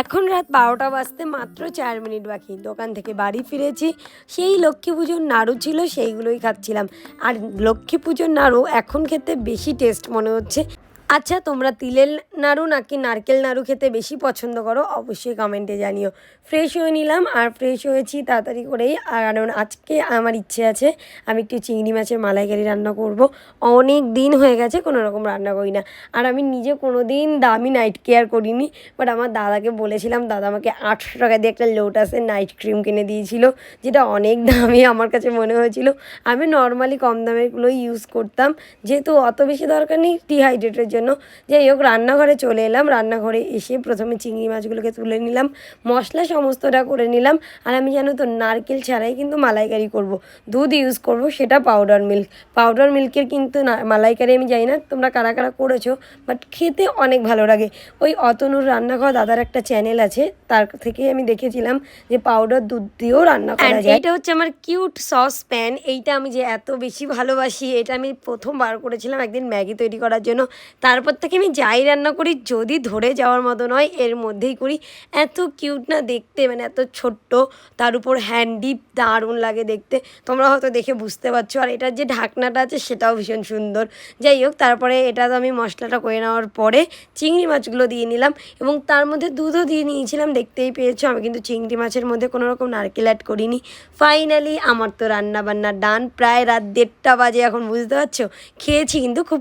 এখন রাত 12টা বাজতে মাত্র 4 মিনিট বাকি। দোকান থেকে বাড়ি ফিরেছি। সেই লক্ষ্মী পুজোর নাড়ু ছিল, সেইগুলোই খাচ্ছিলাম। আর লক্ষ্মী পুজোর নাড়ু এখন খেতে বেশি টেস্ট মনে হচ্ছে। আচ্ছা, তোমরা তিলের নাড়ু নাকি নারকেল নাড়ু খেতে বেশি পছন্দ করো? অবশ্যই কমেন্টে জানিও। ফ্রেশ হয়ে নিলাম, আর ফ্রেশ হয়েছি তাড়াতাড়ি করেই। আর কারণ আজকে আমার ইচ্ছে আছে আমি একটু চিংড়ি মাছের মালাইকারি রান্না করব। অনেক দিন হয়ে গেছে কোনো রকম রান্না করি না। আর আমি নিজে কোনো দিন দামি নাইট কেয়ার করিনি, বাট আমার দাদাকে বলেছিলাম, দাদা আমাকে 800 টাকা দিয়ে একটা লোটাসের নাইট ক্রিম কিনে দিয়েছিল, যেটা অনেক দামি আমার কাছে মনে হয়েছিল। আমি নর্মালি কম দামেরগুলোই ইউজ করতাম, যেহেতু অত বেশি দরকার নেই ডিহাইড্রেটের জন্য। যাই হোক, রান্নাঘরে চলে এলাম। রান্নাঘরে এসে প্রথমে চিংড়ি মাছগুলোকে তুলে নিলাম, মশলা সমস্তটা করে নিলাম। আর আমি জানো তো, নারকেল ছাড়াই কিন্তু মালাইকারি করব। দুধ ইউজ করব, সেটা পাউডার মিল্ক। পাউডার মিল্কের কিন্তু মালাইকারি আমি জানি না তোমরা কারা কারা করেছো, বাট খেতে অনেক ভালো লাগে। ওই অতনুর রান্নাঘর দাদার একটা চ্যানেল আছে, তার থেকে আমি দেখেছিলাম যে পাউডার দুধ দিয়েও রান্না করা যায়। এইটা হচ্ছে আমার কিউট সস প্যান। এইটা আমি যে এত বেশি ভালোবাসি, এটা আমি প্রথম বার করেছিলাম একদিন ম্যাগি তৈরি করার জন্য। তারপর থেকে আমি যাই রান্না করি, যদি ধরে যাওয়ার মতো নয় এর মধ্যেই করি। এত কিউট না দেখতে, মানে এত ছোট্ট, তার উপর হ্যান্ডি, দারুণ লাগে দেখতে। তোমরা হয়তো দেখে বুঝতে পারছো। আর এটার যে ঢাকনাটা আছে সেটাও ভীষণ সুন্দর। যাই হোক, তারপরে এটা তো আমি মশলাটা করে নেওয়ার পরে চিংড়ি মাছগুলো দিয়ে নিলাম, এবং তার মধ্যে দুধও দিয়ে নিয়েছিলাম। দেখতেই পেয়েছো আমি কিন্তু চিংড়ি মাছের মধ্যে কোনো রকম নারকেল অ্যাড করিনি। ফাইনালি আমার তো রান্না বান্না ডান। প্রায় রাত 1:30 বাজে এখন, বুঝতে পারছো। খেয়েছি কিন্তু খুব